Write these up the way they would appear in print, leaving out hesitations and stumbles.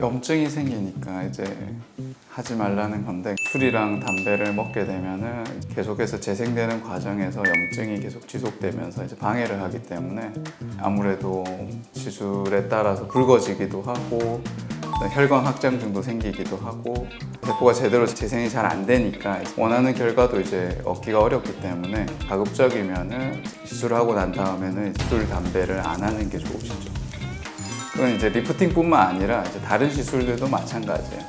염증이 생기니까 이제 하지 말라는 건데, 술이랑 담배를 먹게 되면은 계속해서 재생되는 과정에서 염증이 계속 지속되면서 이제 방해를 하기 때문에 아무래도 시술에 따라서 붉어지기도 하고 혈관 확장증도 생기기도 하고 세포가 제대로 재생이 잘 안 되니까 원하는 결과도 이제 얻기가 어렵기 때문에 가급적이면은 시술을 하고 난 다음에는 술, 담배를 안 하는 게 좋으시죠. 그건 이제 리프팅뿐만 아니라 이제 다른 시술들도 마찬가지예요.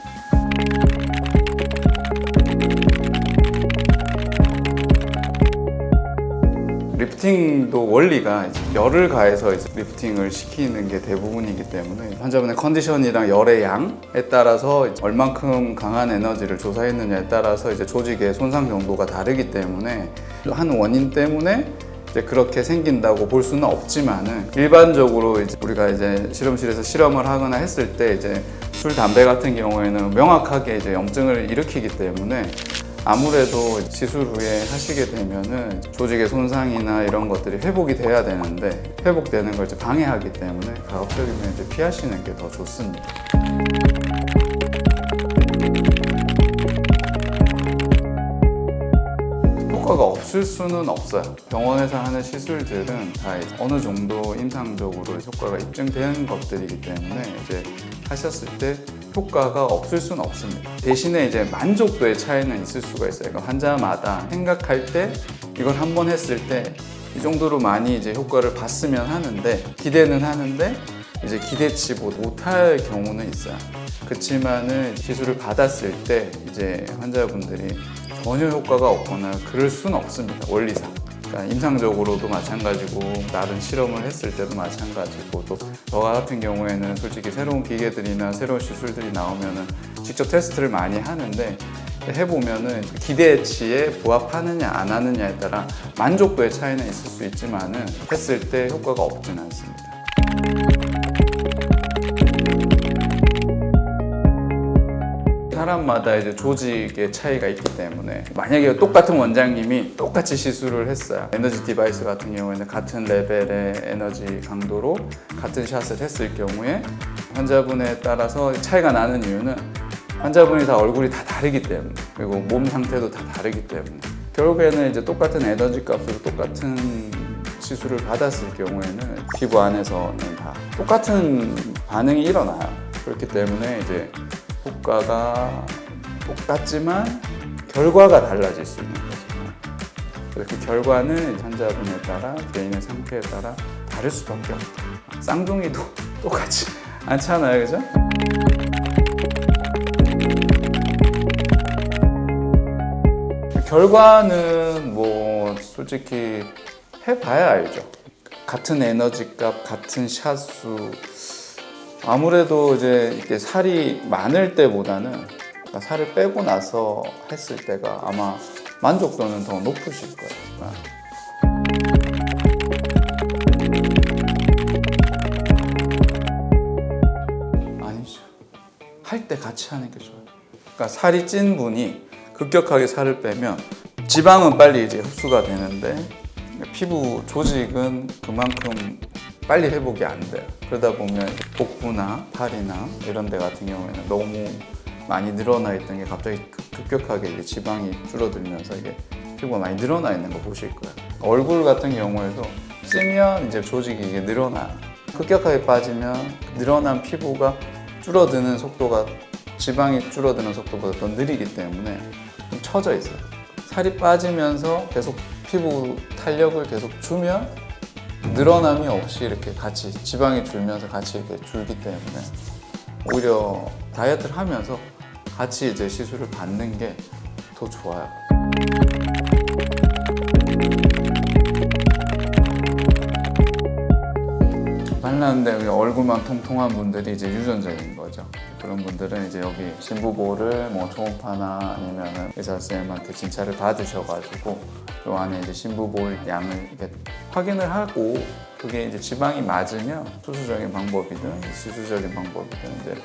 리프팅도 원리가 이제 열을 가해서 이제 리프팅을 시키는 게 대부분이기 때문에 환자분의 컨디션이랑 열의 양에 따라서 얼만큼 강한 에너지를 조사했느냐에 따라서 이제 조직의 손상 정도가 다르기 때문에 한 원인 때문에 이제 그렇게 생긴다고 볼 수는 없지만은 일반적으로 이제 우리가 이제 실험실에서 실험을 하거나 했을 때 이제 술, 담배 같은 경우에는 명확하게 이제 염증을 일으키기 때문에 아무래도 시술 후에 하시게 되면은 조직의 손상이나 이런 것들이 회복이 돼야 되는데 회복되는 걸 이제 방해하기 때문에 가급적이면 이제 피하시는 게 더 좋습니다. 효과가 없을 수는 없어요. 병원에서 하는 시술들은 다 어느 정도 임상적으로 효과가 입증된 것들이기 때문에 이제 하셨을 때 효과가 없을 수는 없습니다. 대신에 이제 만족도의 차이는 있을 수가 있어요. 그러니까 환자마다 생각할 때 이걸 한 번 했을 때 이 정도로 많이 이제 효과를 봤으면 하는데 기대는 하는데 이제 기대치 못할 경우는 있어요. 그렇지만은 시술을 받았을 때 이제 환자분들이 전혀 효과가 없거나 그럴 수는 없습니다. 원리상. 그러니까 임상적으로도 마찬가지고 다른 실험을 했을 때도 마찬가지고 또 저 같은 경우에는 솔직히 새로운 기계들이나 새로운 시술들이 나오면은 직접 테스트를 많이 하는데 해보면은 기대치에 부합하느냐 안 하느냐에 따라 만족도의 차이는 있을 수 있지만은 했을 때 효과가 없진 않습니다. 사람마다 이제 조직의 차이가 있기 때문에 만약에 똑같은 원장님이 똑같이 시술을 했어요. 에너지 디바이스 같은 경우에는 같은 레벨의 에너지 강도로 같은 샷을 했을 경우에 환자분에 따라서 차이가 나는 이유는 환자분이 다 얼굴이 다 다르기 때문에 그리고 몸 상태도 다 다르기 때문에 결국에는 이제 똑같은 에너지 값으로 똑같은 시술을 받았을 경우에는 피부 안에서는 다 똑같은 반응이 일어나요. 그렇기 때문에 이제 효과가 똑같지만 결과가 달라질 수 있는 거죠. 그 결과는 환자분에 따라 개인의 상태에 따라 다를 수밖에 없다. 쌍둥이도 똑같지 않잖아요, 그죠? 결과는 뭐 솔직히 해봐야 알죠. 같은 에너지 값, 같은 샷수 아무래도 이제 이렇게 살이 많을 때보다는 그러니까 살을 빼고 나서 했을 때가 아마 만족도는 더 높으실 거예요. 아니죠. 할 때 같이 하는 게 좋아요. 그러니까 살이 찐 분이 급격하게 살을 빼면 지방은 빨리 이제 흡수가 되는데 피부 조직은 그만큼 빨리 회복이 안 돼요. 그러다 보면 복부나 팔이나 이런 데 같은 경우에는 너무 많이 늘어나 있던 게 갑자기 급격하게 이제 지방이 줄어들면서 이게 피부가 많이 늘어나 있는 거 보실 거예요. 얼굴 같은 경우에도 찌면 이제 조직이 이게 늘어나요. 급격하게 빠지면 늘어난 피부가 줄어드는 속도가 지방이 줄어드는 속도보다 더 느리기 때문에 좀 처져 있어요. 살이 빠지면서 계속 피부 탄력을 계속 주면 늘어남이 없이 이렇게 같이 지방이 줄면서 같이 이렇게 줄기 때문에 오히려 다이어트를 하면서 같이 이제 시술을 받는 게 더 좋아요. 말랐는데 얼굴만 통통한 분들이 이제 유전적인 거죠. 그런 분들은 이제 여기 심부보를 뭐 초음파나 아니면은 의사 선생님한테 진찰을 받으셔가지고 요 안에 이제 심부볼 양을 이렇게 확인을 하고 그게 이제 지방이 맞으면 수술적인 방법이든 시술적인 방법이든 이제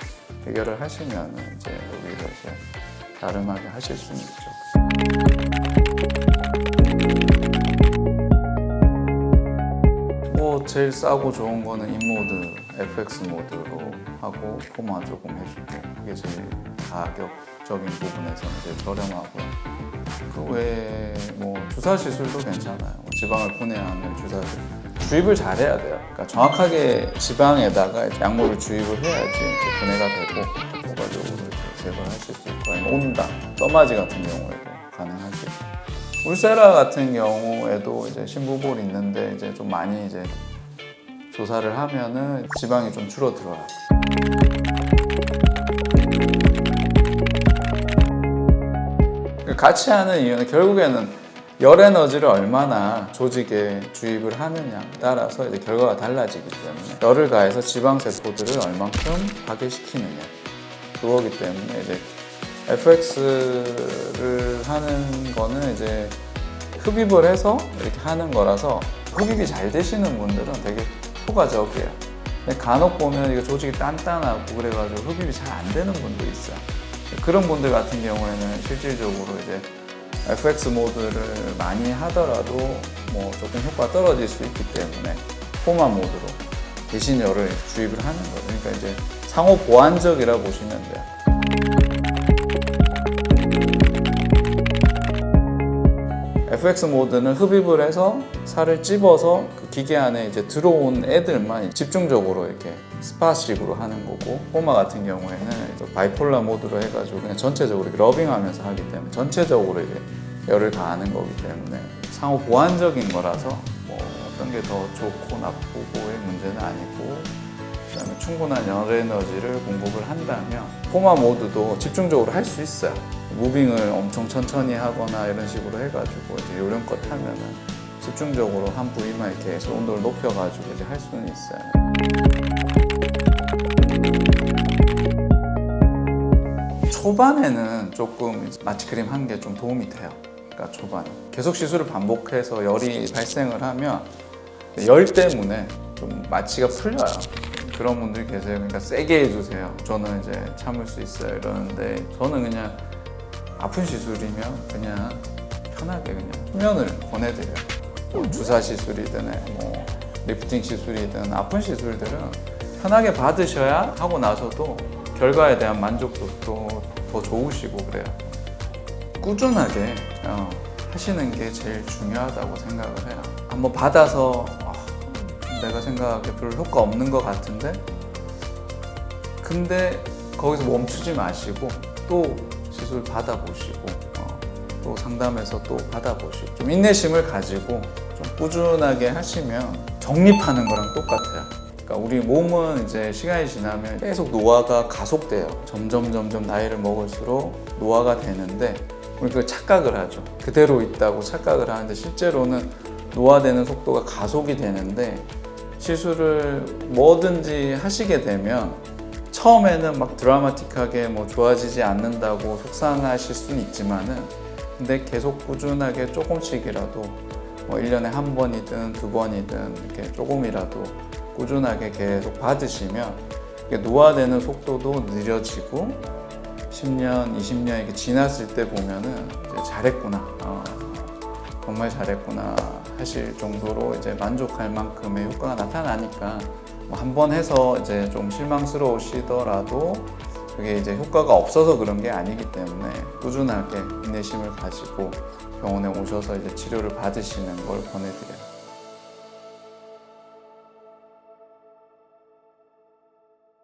해결을 하시면 이제 여기서 이제 나름하게 하실 수는 있죠. 제일 싸고 좋은 거는 인모드, FX 모드로 하고 포마 조금 해주고 그게 제일 가격적인 부분에서는 제일 저렴하고요. 그 외에 뭐 주사 시술도 괜찮아요. 지방을 분해하는 주사들 주입을 잘해야 돼요. 그러니까 정확하게 지방에다가 약물을 주입을 해야지 이제 분해가 되고 효과적으로 제거하실 수 있고 아니면 온다, 떠마지 같은 경우에도 가능하시고 울세라 같은 경우에도 이제 심부볼 있는데 이제 좀 많이 이제 조사를 하면은 지방이 좀 줄어들어요. 같이 하는 이유는 결국에는 열 에너지를 얼마나 조직에 주입을 하느냐에 따라서 이제 결과가 달라지기 때문에 열을 가해서 지방 세포들을 얼만큼 파괴시키느냐 그거기 때문에 이제 FX를 하는 거는 이제 흡입을 해서 이렇게 하는 거라서 흡입이 잘 되시는 분들은 되게 효과적이에요. 근데 간혹 보면 이게 조직이 단단하고 그래가지고 흡입이 잘 안 되는 분도 있어요. 그런 분들 같은 경우에는 실질적으로 이제 FX 모드를 많이 하더라도 뭐 조금 효과가 떨어질 수 있기 때문에 포마 모드로 대신 열을 주입을 하는 거죠. 그러니까 이제 상호 보완적이라 보시면 돼요. FX 모드는 흡입을 해서 살을 찝어서 그 기계 안에 이제 들어온 애들만 집중적으로 이렇게 스파식으로 하는 거고 포마 같은 경우에는 바이폴라 모드로 해가지고 그냥 전체적으로 러빙하면서 하기 때문에 전체적으로 이제 열을 가하는 거기 때문에 상호 보완적인 거라서 뭐 어떤 게 더 좋고 나쁘고의 문제는 아니고 그다음에 충분한 열 에너지를 공급을 한다면 포마 모드도 집중적으로 할 수 있어요. 무빙을 엄청 천천히 하거나 이런 식으로 해가지고 이제 요령껏 하면은 집중적으로 한 부위만 이렇게 해서 온도를 높여가지고 이제 할 수는 있어요. 초반에는 조금 마취크림 한 게 좀 도움이 돼요. 그러니까 초반에 계속 시술을 반복해서 열이 발생을 하면 열 때문에 좀 마취가 풀려요. 그런 분들이 계세요. 그러니까 세게 해주세요. 저는 이제 참을 수 있어요. 이러는데 저는 그냥 아픈 시술이면 그냥 편하게 그냥 수면을 권해드려요. 뭐 주사 시술이든 뭐 리프팅 시술이든 아픈 시술들은 편하게 받으셔야 하고 나서도 결과에 대한 만족도도 더 좋으시고 그래요. 꾸준하게 하시는 게 제일 중요하다고 생각을 해요. 한번 받아서 내가 생각하기에 별로 효과 없는 것 같은데 근데 거기서 멈추지 마시고 또 시술 받아보시고 또 상담해서 또 받아보시고 좀 인내심을 가지고 좀 꾸준하게 하시면 정립하는 거랑 똑같아요. 그러니까 우리 몸은 이제 시간이 지나면 계속 노화가 가속돼요. 점점 나이를 먹을수록 노화가 되는데 우리 그걸 착각을 하죠. 그대로 있다고 착각을 하는데 실제로는 노화되는 속도가 가속이 되는데 시술을 뭐든지 하시게 되면 처음에는 막 드라마틱하게 뭐 좋아지지 않는다고 속상하실 수는 있지만은 근데 계속 꾸준하게 조금씩이라도 뭐 1년에 한 번이든 두 번이든 이렇게 조금이라도 꾸준하게 계속 받으시면 노화되는 속도도 느려지고 10년, 20년 이렇게 지났을 때 보면은 이제 잘했구나, 정말 잘했구나 하실 정도로 이제 만족할 만큼의 효과가 나타나니까 뭐 한 번 해서 이제 좀 실망스러우시더라도 그게 이제 효과가 없어서 그런 게 아니기 때문에 꾸준하게 인내심을 가지고 병원에 오셔서 이제 치료를 받으시는 걸 권해드려요.